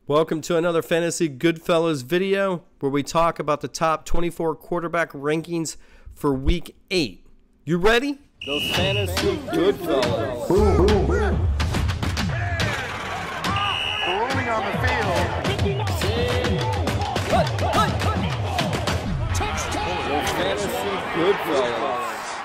Welcome to another Fantasy Goodfellas video where we talk about the top 24 quarterback rankings for Week 8. You ready? The Fantasy Goodfellas. Rolling on the field. The Fantasy Goodfellas.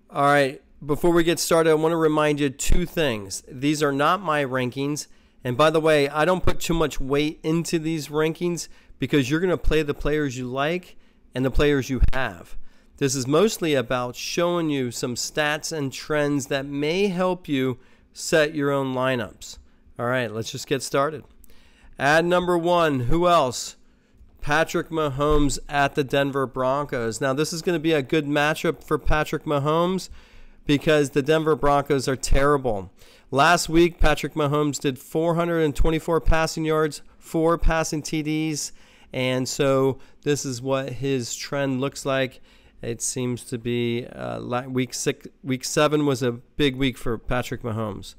All right, before we get started, I want to remind you two things. These are not my rankings. And by the way, I don't put too much weight into these rankings because you're going to play the players you like and the players you have. This is mostly about showing you some stats and trends that may help you set your own lineups. All right, let's just get started. At number 1, who else? Patrick Mahomes at the Denver Broncos. Now, this is going to be a good matchup for Patrick Mahomes because the Denver Broncos are terrible. Last week, Patrick Mahomes did 424 passing yards, 4 passing TDs, and so this is what his trend looks like. It seems to be week 7 was a big week for Patrick Mahomes.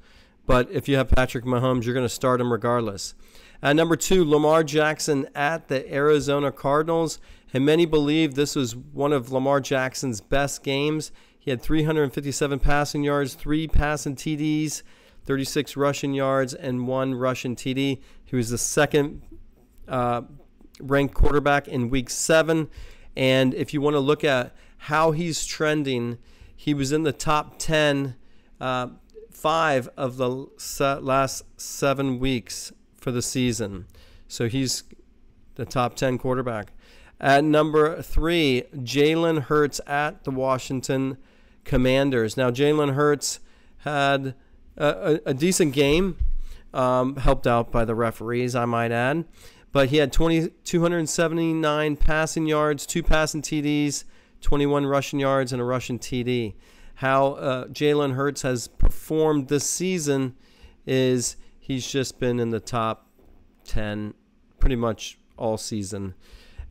But if you have Patrick Mahomes, you're going to start him regardless. At number 2, Lamar Jackson at the Arizona Cardinals. And many believe this was one of Lamar Jackson's best games. He had 357 passing yards, 3 passing TDs, 36 rushing yards, and 1 rushing TD. He was the second ranked quarterback in Week 7. And if you want to look at how he's trending, he was in the top 10, 5 of the last 7 weeks for the season. So he's the top 10 quarterback. At number 3, Jalen Hurts at the Washington Commanders. Now, Jalen Hurts had a decent game, helped out by the referees, I might add. But he had 279 passing yards, 2 passing TDs, 21 rushing yards, and a rushing TD. How Jalen Hurts has performed this season is he's just been in the top 10 pretty much all season.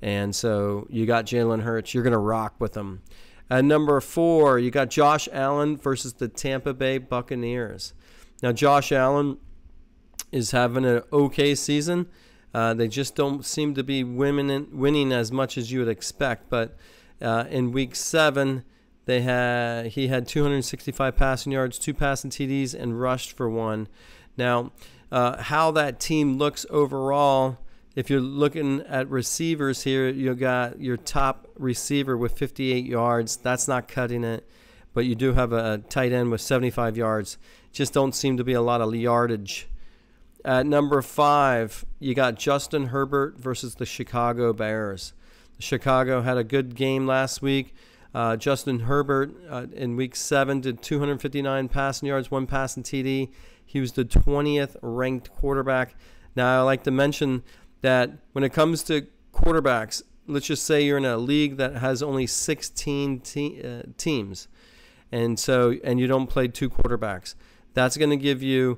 And so you got Jalen Hurts. You're going to rock with him. At number 4, you got Josh Allen versus the Tampa Bay Buccaneers. Now, Josh Allen is having an okay season. They just don't seem to be winning as much as you would expect. But in Week 7, he had 265 passing yards, 2 passing TDs, and rushed for 1. Now, how that team looks overall, if you're looking at receivers here, you got your top receiver with 58 yards. That's not cutting it. But you do have a tight end with 75 yards. Just don't seem to be a lot of yardage. At number 5, you got Justin Herbert versus the Chicago Bears. Chicago had a good game last week. Justin Herbert in Week 7 did 259 passing yards, 1 passing TD. He was the 20th ranked quarterback. Now, I like to mention that when it comes to quarterbacks, let's just say you're in a league that has only 16 teams, and you don't play 2 quarterbacks. That's going to give you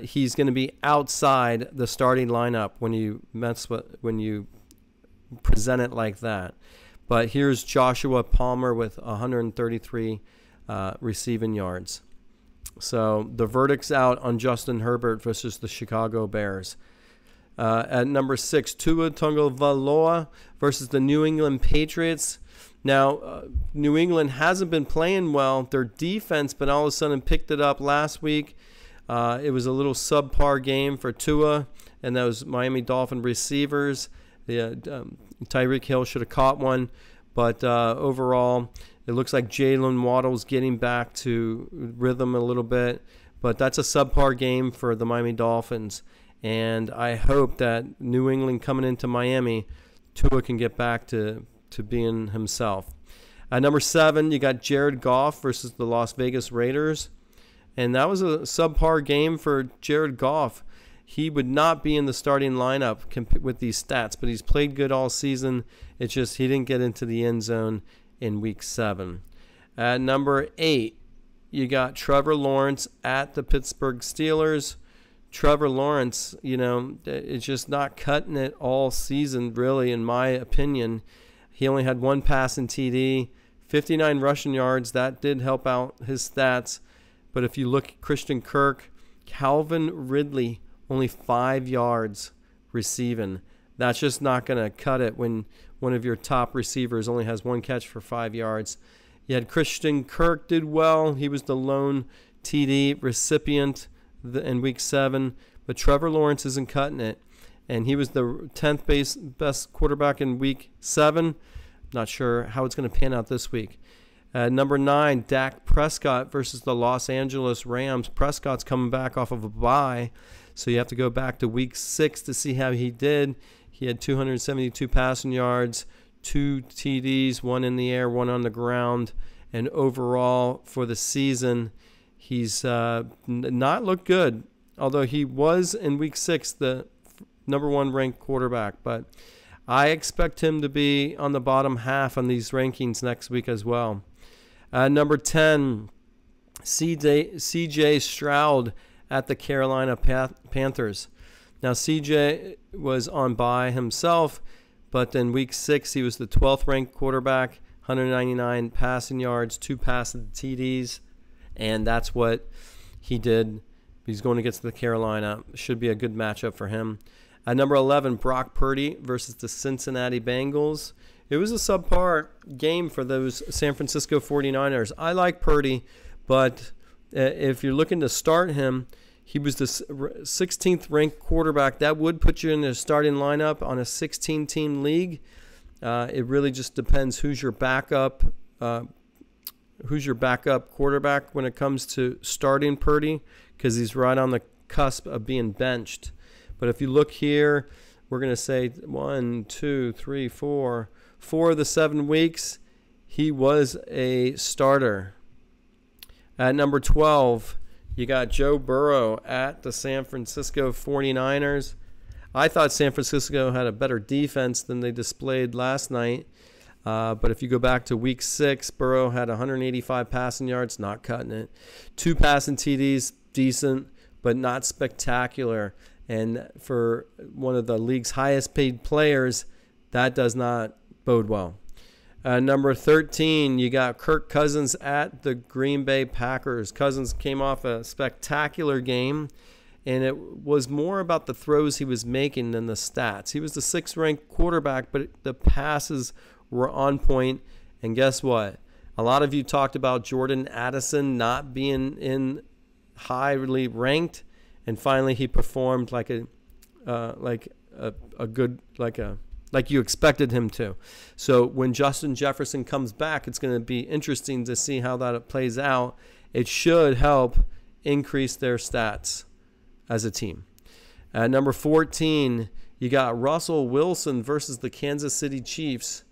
he's going to be outside the starting lineup when you present it like that. But here's Joshua Palmer with 133 receiving yards. So the verdict's out on Justin Herbert versus the Chicago Bears. At number 6, Tua Tagovailoa versus the New England Patriots. Now, New England hasn't been playing well. Their defense, but all of a sudden picked it up last week. It was a little subpar game for Tua and those Miami Dolphin receivers. Tyreek Hill should have caught one. But overall, it looks like Jalen Waddle's getting back to rhythm a little bit. But that's a subpar game for the Miami Dolphins. And I hope that New England coming into Miami, Tua can get back to being himself. At number 7, you got Jared Goff versus the Las Vegas Raiders. And that was a subpar game for Jared Goff. He would not be in the starting lineup with these stats, but he's played good all season. It's just he didn't get into the end zone in Week 7. At number 8, you got Trevor Lawrence at the Pittsburgh Steelers. Trevor Lawrence, it's just not cutting it all season, really, in my opinion. He only had 1 passing TD, 59 rushing yards. That did help out his stats. But if you look at Christian Kirk, Calvin Ridley only 5 yards receiving. That's just not going to cut it when one of your top receivers only has 1 catch for 5 yards. You had Christian Kirk did well. He was the lone TD recipient in Week 7. But Trevor Lawrence isn't cutting it. And he was the 10th best quarterback in Week 7. Not sure how it's going to pan out this week. Number 9, Dak Prescott versus the Los Angeles Rams. Prescott's coming back off of a bye, so you have to go back to Week 6 to see how he did. He had 272 passing yards, 2 TDs, 1 in the air, 1 on the ground. And overall for the season, he's not looked good, although he was in Week 6 the number 1 ranked quarterback. But I expect him to be on the bottom half on these rankings next week as well. Number 10, C.J. Stroud at the Carolina Panthers. Now, C.J. was on bye himself, but in Week 6, he was the 12th ranked quarterback, 199 passing yards, 2 passing TDs, and that's what he did. He's going against the Carolina. Should be a good matchup for him. At number 11, Brock Purdy versus the Cincinnati Bengals. It was a subpar game for those San Francisco 49ers. I like Purdy, but if you're looking to start him, he was the 16th ranked quarterback. That would put you in the starting lineup on a 16-team league. It really just depends who's your backup quarterback when it comes to starting Purdy, because he's right on the cusp of being benched. But if you look here, we're going to say 1, 2, 3, 4. 4 of the 7 weeks, he was a starter. At number 12, you got Joe Burrow at the San Francisco 49ers. I thought San Francisco had a better defense than they displayed last night. But if you go back to Week 6, Burrow had 185 passing yards, not cutting it. 2 passing TDs, decent, but not spectacular. And for one of the league's highest paid players, that does not bode well. Number 13, you got Kirk Cousins at the Green Bay Packers. Cousins came off a spectacular game, and it was more about the throws he was making than the stats. He was the 6th ranked quarterback, but the passes were on point. And guess what? A lot of you talked about Jordan Addison not being in highly ranked, and finally he performed like you expected him to. So when Justin Jefferson comes back, it's going to be interesting to see how that plays out. It should help increase their stats as a team. At number 14, you got Russell Wilson versus the Kansas City Chiefs.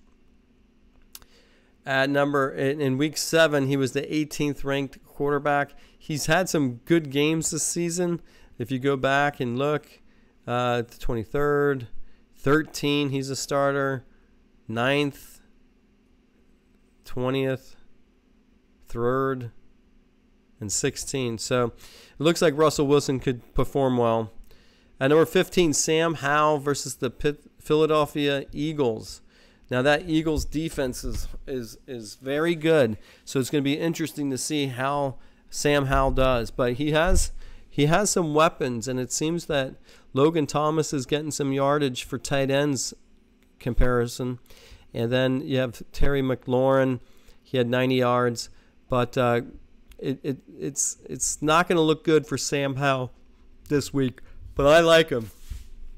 In Week 7, he was the 18th ranked quarterback. He's had some good games this season. If you go back and look, the 23rd, 13, he's a starter. 9th, 20th, 3rd, and 16. So it looks like Russell Wilson could perform well. At number 15, Sam Howell versus the Philadelphia Eagles. Now that Eagles defense is very good, so it's going to be interesting to see how Sam Howell does. But he has some weapons, and it seems that Logan Thomas is getting some yardage for tight ends comparison. And then you have Terry McLaurin. He had 90 yards, but it's not going to look good for Sam Howell this week. But I like him.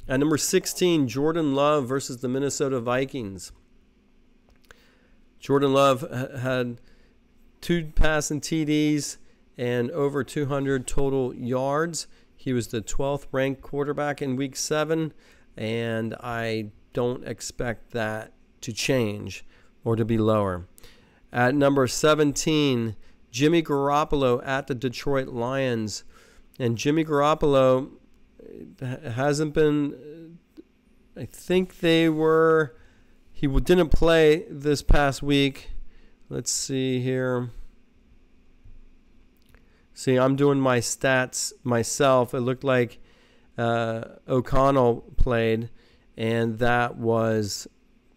At number 16, Jordan Love versus the Minnesota Vikings. Jordan Love had 2 passing TDs and over 200 total yards. He was the 12th ranked quarterback in Week 7, and I don't expect that to change or to be lower. At number 17, Jimmy Garoppolo at the Detroit Lions. And Jimmy Garoppolo hasn't been, I think he didn't play this past week. Let's see here. See, I'm doing my stats myself. It looked like O'Connell played, and that was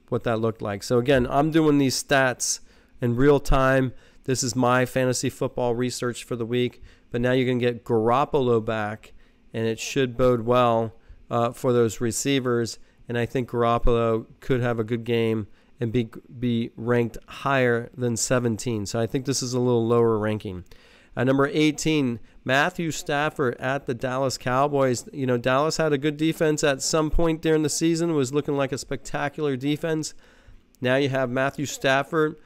what that looked like. So again, I'm doing these stats in real time. This is my fantasy football research for the week. But now you can get Garoppolo back, and it should bode well for those receivers. And I think Garoppolo could have a good game and be ranked higher than 17. So I think this is a little lower ranking. Number 18, Matthew Stafford at the Dallas Cowboys. You know, Dallas had a good defense at some point during the season, was looking like a spectacular defense. Now you have Matthew Stafford.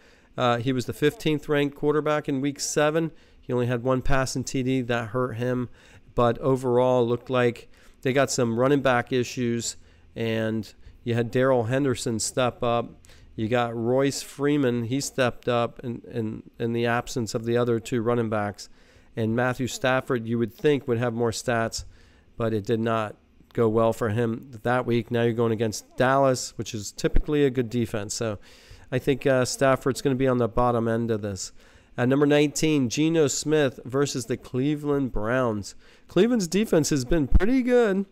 He was the 15th ranked quarterback in week 7. He only had one passing TD. That hurt him. But overall, looked like they got some running back issues. And you had Darrell Henderson step up. You got Royce Freeman. He stepped up in the absence of the other two running backs. And Matthew Stafford, you would think, would have more stats, but it did not go well for him that week. Now you're going against Dallas, which is typically a good defense. So I think Stafford's going to be on the bottom end of this. At number 19, Geno Smith versus the Cleveland Browns. Cleveland's defense has been pretty good,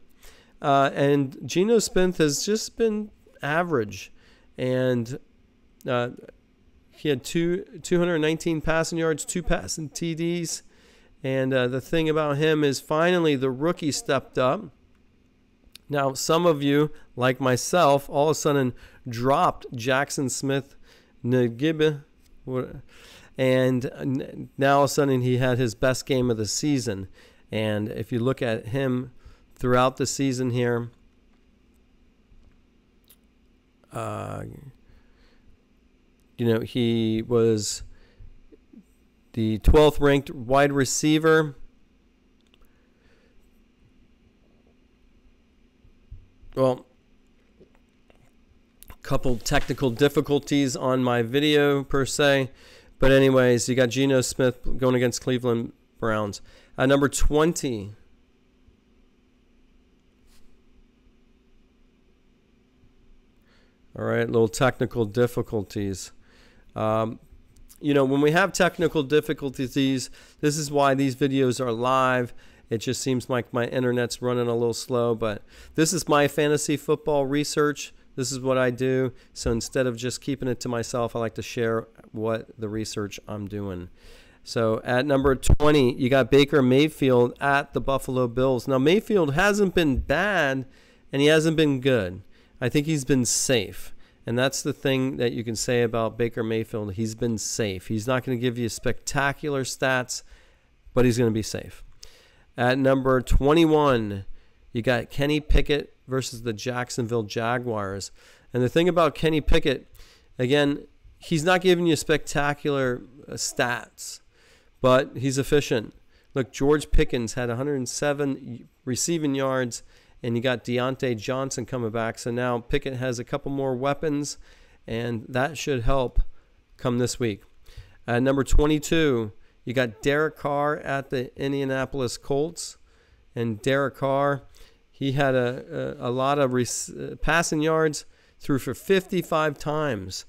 and Geno Smith has just been average. And he had 219 passing yards, 2 passing TDs. And the thing about him is finally the rookie stepped up. Now, some of you, like myself, all of a sudden dropped Jackson Smith Ngibbe. And now all of a sudden he had his best game of the season. And if you look at him throughout the season here, you know, he was the 12th ranked wide receiver. Well, a couple technical difficulties on my video per se. But anyways, you got Geno Smith going against Cleveland Browns. Number 20. All right, little technical difficulties. You know, when we have technical difficulties, this is why these videos are live. It just seems like my internet's running a little slow, but this is my fantasy football research. This is what I do. So instead of just keeping it to myself, I like to share what the research I'm doing. So at number 20, you got Baker Mayfield at the Buffalo Bills. Now, Mayfield hasn't been bad, and he hasn't been good. I think he's been safe. And that's the thing that you can say about Baker Mayfield. He's been safe. He's not going to give you spectacular stats, but he's going to be safe. At number 21, you got Kenny Pickett versus the Jacksonville Jaguars. And the thing about Kenny Pickett, again, he's not giving you spectacular stats, but he's efficient. Look, George Pickens had 107 receiving yards, and you got Deontay Johnson coming back. So now Pickett has a couple more weapons, and that should help come this week. At number 22, you got Derek Carr at the Indianapolis Colts. And Derek Carr, he had a lot of passing yards, threw for 55 times.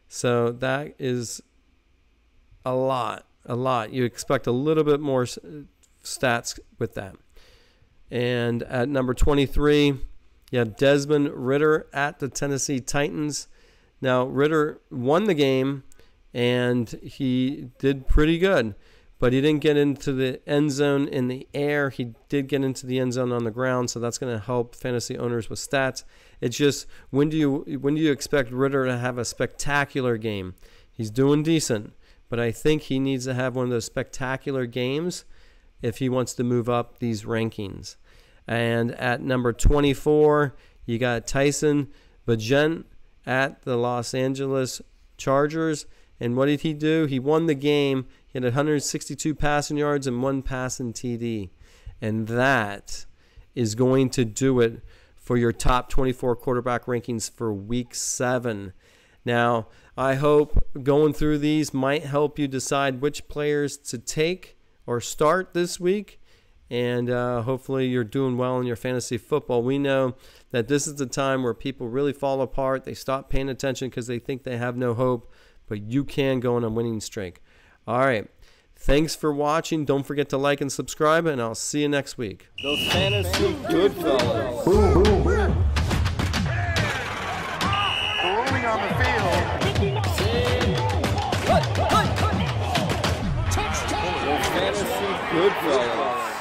So that is a lot. You expect a little bit more stats with that. And at number 23, you have Desmond Ridder at the Tennessee Titans. Now, Ridder won the game, and he did pretty good. But he didn't get into the end zone in the air. He did get into the end zone on the ground, so that's going to help fantasy owners with stats. It's just, when do you expect Ridder to have a spectacular game? He's doing decent, but I think he needs to have one of those spectacular games if he wants to move up these rankings. And at number 24, you got Tyson Bagent at the Los Angeles Chargers. And what did he do? He won the game. He had 162 passing yards and 1 passing TD. And that is going to do it for your top 24 quarterback rankings for week 7. Now, I hope going through these might help you decide which players to take or start this week, and hopefully you're doing well in your fantasy football. We know that this is the time where people really fall apart. They stop paying attention because they think they have no hope, but you can go on a winning streak. All right, thanks for watching. Don't forget to like and subscribe, and I'll see you next week. The Fantasy Goodfellas. Rolling on the field. The Fantasy Goodfellas.